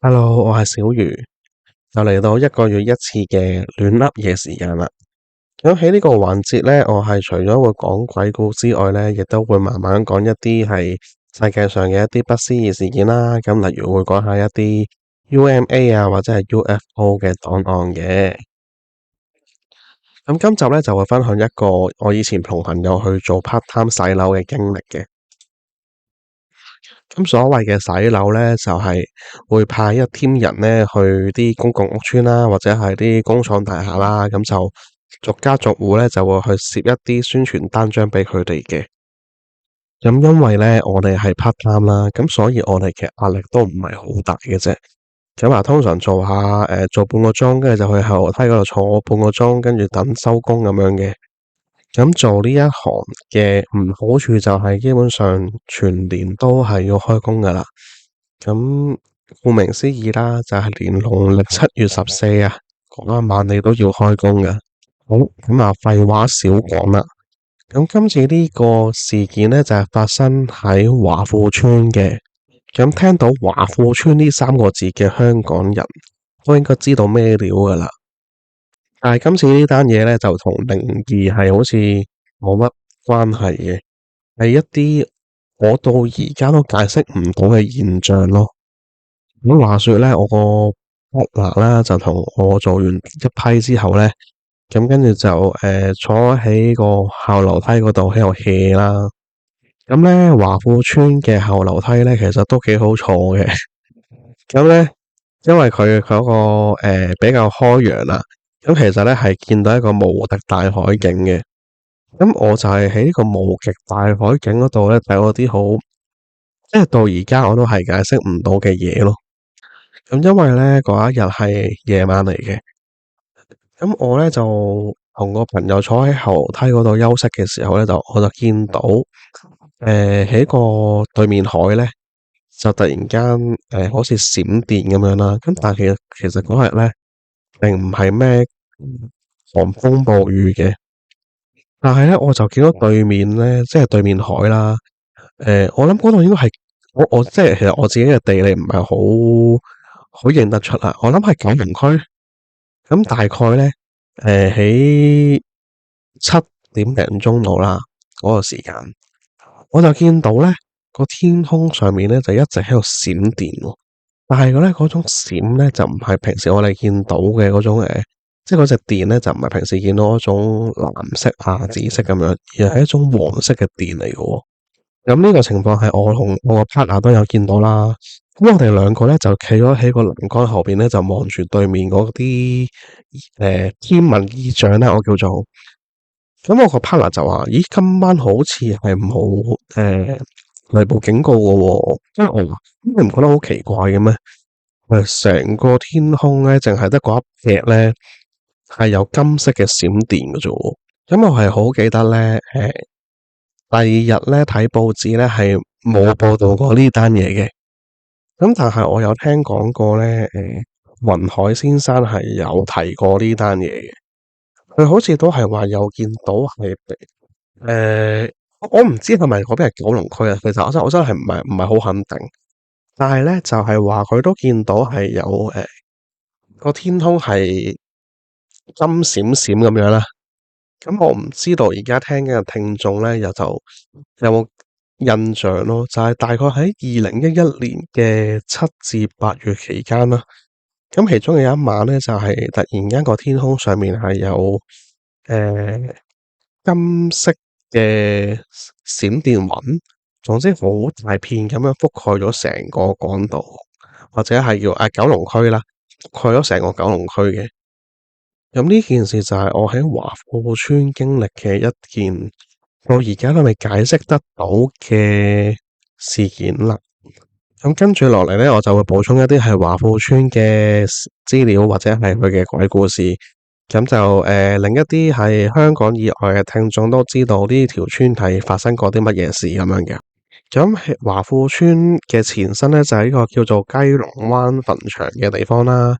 Hello，我係小魚，就嚟到一個月一次嘅亂噏嘢時間啦。咁喺呢個環節呢，我係除咗會講鬼故之外呢，亦都會慢慢講一啲係世界上嘅一啲不思議事件啦。咁例如會講下一啲 UMA 啊，或者係 UFO 嘅檔案嘅。咁今集呢，就會分享一個我以前同朋友去做 part time 洗樓嘅經歷嘅。咁所謂嘅洗樓呢，就係會派一 team 人呢去啲公共屋邨啦，或者係啲工廠大廈啦，咁就逐家逐戶呢就會去攝一啲宣傳單張俾佢哋嘅。咁因為呢，我哋係 part time 啦，咁所以我哋嘅壓力都唔係好大嘅啫。咁啊，通常做下做半個鐘，跟住就去後樓梯嗰度坐半個鐘，跟住等收工咁樣嘅。咁做呢一行嘅唔好處就係基本上全年都係要開工噶啦。咁顧名思義啦，就係連農曆7月14啊嗰一晚你都要開工噶。好，咁啊廢話少講啦。咁今次呢個事件呢，就係發生喺華富村嘅。咁聽到華富村呢3個字嘅香港人都應該知道咩料噶啦。但係今次呢單嘢咧就同靈異係好似冇乜關係嘅，係一啲我到而家都解釋唔到嘅現象咯。咁話說咧，我個 partner 啦就同我做完一批之後咧，咁跟住就坐喺個後樓梯嗰度喺度 hea 啦。咁咧華富村嘅後樓梯咧其實都幾好坐嘅。咁咧因為佢嗰個比較開揚啦。咁其實咧係見到一個無敵大海景嘅，咁我就係喺呢個無極大海景嗰度咧睇到啲好，即係到而家我都係解釋唔到嘅嘢咯。咁因為咧嗰一日係夜晚嚟嘅，咁我咧就同個朋友坐喺後樓梯嗰度休息嘅時候咧，我就見到喺個對面海咧就突然間好似閃電咁樣啦。咁但係其實嗰日咧並唔係咩狂風暴雨嘅，但係咧我就見到對面咧，即係對面海啦。我諗嗰度應該係我即係其實我自己嘅地理唔係好認得出啦。我諗係九龍區，咁大概咧喺7點零鐘度啦嗰個時間，我就見到咧個天空上面咧就一直喺度閃電喎。但係咧嗰種閃咧就唔係平時我哋見到嘅嗰種即係嗰隻電咧就唔係平時見到嗰種藍色啊、紫色咁樣，而係一種黃色嘅電嚟嘅喎。咁呢個情況係我同我個 partner 都有見到啦。咁我哋兩個咧就企咗喺個欄杆後邊咧，就望住對面嗰啲天文異象咧，我叫做。咁我個 partner 就話：咦，今晚好似係冇雷暴警告嘅喎。因為我話：咁你唔覺得好奇怪嘅咩？成個天空咧，淨係得嗰一撇咧係有金色嘅閃電嘅啫喎。咁我係好記得咧，第二日咧睇報紙咧係冇報道過呢單嘢嘅。咁但係我有聽講過咧，雲海先生係有提過呢單嘢嘅。佢好似都係話有見到係我唔知係咪嗰邊係九龍區啊。其實我真係唔係好肯定。但係咧就係話佢都見到係有個天空係金閃閃咁樣啦。咁我唔知道而家聽緊嘅聽眾咧，有冇印象咯？就係大概喺2011年嘅7至8月期間啦。咁其中有一晚咧，就係突然間個天空上面係有誒金色嘅閃電雲，總之好大片咁樣覆蓋咗成個港島，或者係叫九龍區啦，覆蓋咗成個九龍區嘅。咁呢件事就係我喺華富村經歷嘅一件到而家都未解釋得到嘅事件啦。咁跟住落嚟咧，我就會補充一啲係華富村嘅資料或者係佢嘅鬼故事。咁就另一啲係香港以外嘅聽眾都知道呢條村係發生過啲乜嘢事咁樣嘅。咁華富村嘅前身咧就係一個叫做雞籠灣墳場嘅地方啦。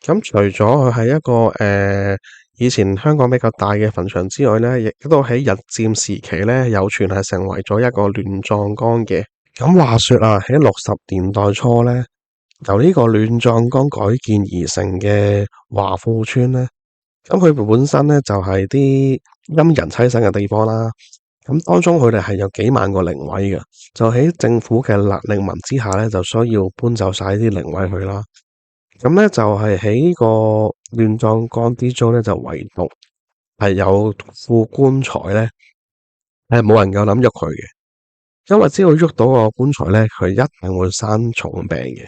咁除咗佢係一個以前香港比較大嘅墳場之外咧，亦都喺日佔時期咧有傳係成為咗一個亂葬崗嘅。咁話說啊，喺60年代初咧，由呢個亂葬崗改建而成嘅華富村咧，咁佢本身咧就係啲陰人棲身嘅地方啦。咁當中佢哋係有幾萬個靈位嘅，就喺政府嘅勒令文之下咧，就需要搬走晒啲靈位去啦。咁咧就係喺呢個亂葬崗之中咧，就唯獨係有副棺材咧，係冇人夠膽喐佢嘅，因為只要喐到個棺材咧，佢一定會生重病嘅。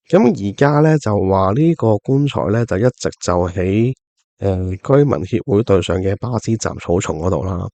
咁而家咧就話呢個棺材咧就一直就喺居民協會對上嘅巴士站草叢嗰度啦。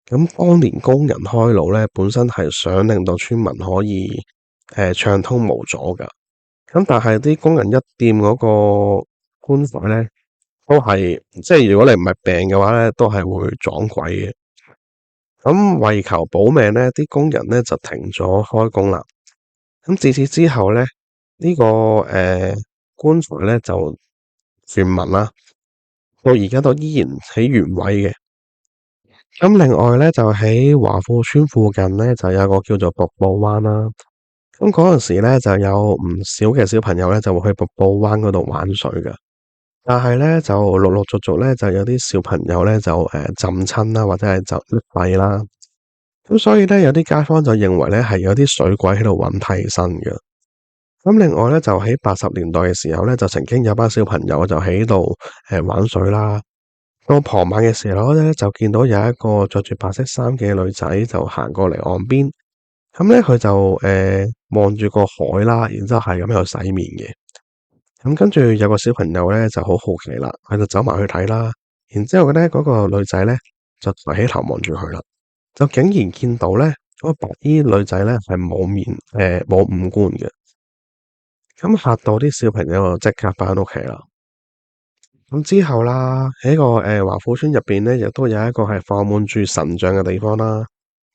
咁當年工人開路咧，本身係想令到村民可以暢通無阻噶。咁但係啲工人一掂嗰個棺材咧，都係即係如果你唔係病嘅話咧，都係會撞鬼嘅。咁為求保命咧，啲工人咧就停咗開工啦。咁自此之後咧，呢、個棺材咧就傳聞啦，到而家都依然喺原位嘅。咁另外咧，就喺華富村附近咧，就有個叫做瀑布灣啦。咁嗰陣時咧，就有唔少嘅小朋友咧，就會去瀑布灣嗰度玩水噶。但係咧，就陸陸續續咧，就有啲小朋友咧，就浸親啦，或者係就溺斃啦。咁所以咧，有啲街坊就認為咧，係有啲水鬼喺度揾替身嘅。咁另外咧，就喺80年代嘅時候咧，就曾經有班小朋友就喺度玩水啦。到傍晚嘅時候咧，就見到有一個着住白色衫嘅女仔就行過嚟岸邊。咁咧佢就望住個海啦，然之後係咁喺度洗面嘅。咁跟住有個小朋友咧就好好奇啦，佢就走埋去睇啦。然之後咧嗰個女仔咧就抬起頭望住佢啦，就竟然見到咧嗰個白衣女仔咧係冇面冇五官嘅。咁嚇到啲小朋友就即刻翻屋企啦。咁之後啦，喺個華富村入邊咧，亦都有一個係放滿住神像嘅地方啦。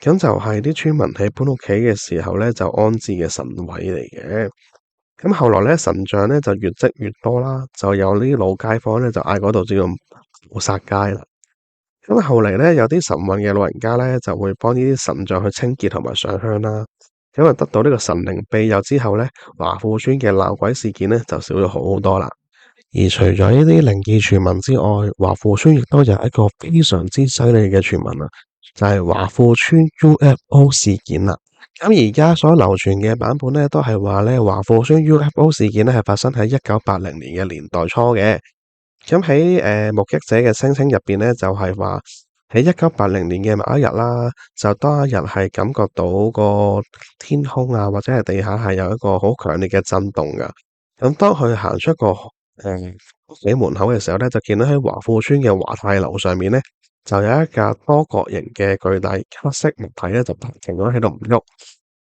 咁就係啲村民喺搬屋企嘅時候咧，就安置嘅神位嚟嘅。咁後來咧，神像咧就越積越多啦，就有啲老街坊咧就嗌嗰度叫做菩薩街啦。咁後嚟咧，有啲神運嘅老人家咧就會幫呢啲神像去清潔同埋上香啦。因為得到呢個神靈庇佑之後咧，華富村嘅鬧鬼事件咧就少咗好多啦。而除咗呢啲靈異傳聞之外，華富村亦都有一個非常之犀利嘅傳聞啊，就係華富村 UFO 事件啦。咁而家所流傳嘅版本咧，都係話咧華富村 UFO 事件咧係發生喺1980年嘅年代初嘅。咁喺目擊者嘅聲稱入邊咧，就係話喺1980年嘅某一日啦，就當一日係感覺到個天空啊，或者係地下係有一個好強烈嘅震動噶。咁當佢行出個屋企門口嘅時候咧，就見到喺華富村嘅華泰樓上面咧，就有一架多角形嘅巨大黑色物體咧，就停咗喺度唔喐。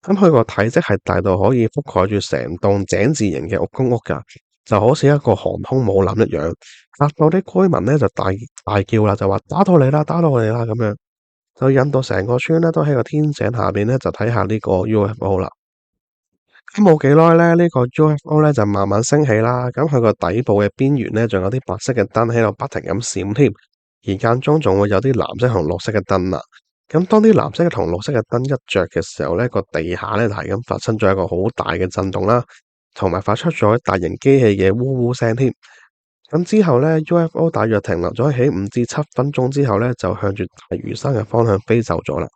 咁佢個體積係大到可以覆蓋住成棟井字形嘅公屋噶，就好似一個航空母艦一樣。嚇到啲居民咧就大叫啦，就話打到你啦，打到你啦咁樣，就引到成個村咧都喺個天井下邊咧就睇下呢個 UFO 啦。咁冇幾耐咧，呢個 UFO 咧就慢慢升起啦。咁佢個底部嘅邊緣咧，仲有啲白色嘅燈喺度不停咁閃添，而間中仲會有啲藍色同綠色嘅燈啦。咁當啲藍色同綠色嘅燈一着嘅時候咧，個地下咧就係咁發生咗一個好大嘅震動啦，同埋發出咗大型機器嘅嗚嗚聲添。咁之後咧，UFO 大約停留咗喺5至7分鐘之後咧，就向住大嶼山嘅方向飛走咗啦。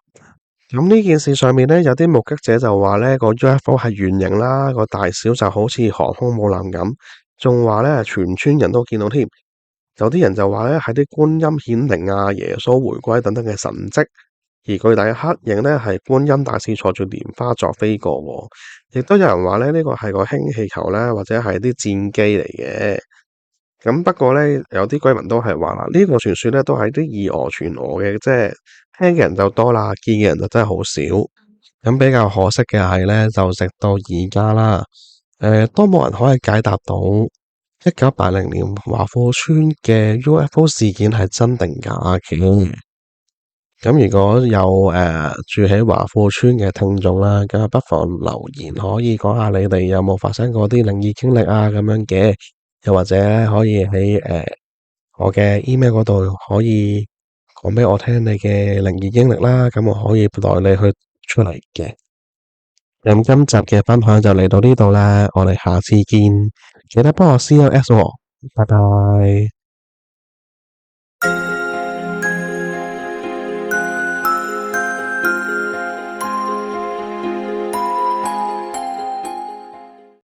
咁呢件事上面咧，有啲目擊者就話咧個 UFO 係圓形啦，個大小就好似航空母艦咁，仲話咧全村人都見到添。有啲人就話咧係啲觀音顯靈啊、耶穌回歸等等嘅神蹟，而巨大嘅黑影咧係觀音大師坐住蓮花座飛過喎。亦都有人話咧呢個係個氫氣球咧，或者係啲戰機嚟嘅。咁不過咧，有啲居民都係話啦，呢個傳說咧都係啲以訛傳訛嘅，即係聽嘅人就多啦，見嘅人就真係好少。咁比較可惜嘅係咧，就直到而家啦，都冇人可以解答到1980年華富村嘅 UFO 事件係真定假嘅。咁如果有住喺華富村嘅聽眾啦，咁啊不妨留言可以講下你哋有冇發生過啲靈異經歷啊咁樣嘅，又或者可以喺我嘅 email 嗰度可以講俾我聽你嘅靈異經歷啦，咁我可以代你去出嚟嘅。咁今集嘅分享就嚟到呢度啦，我哋下次見，記得幫我 CLS 喎，拜拜。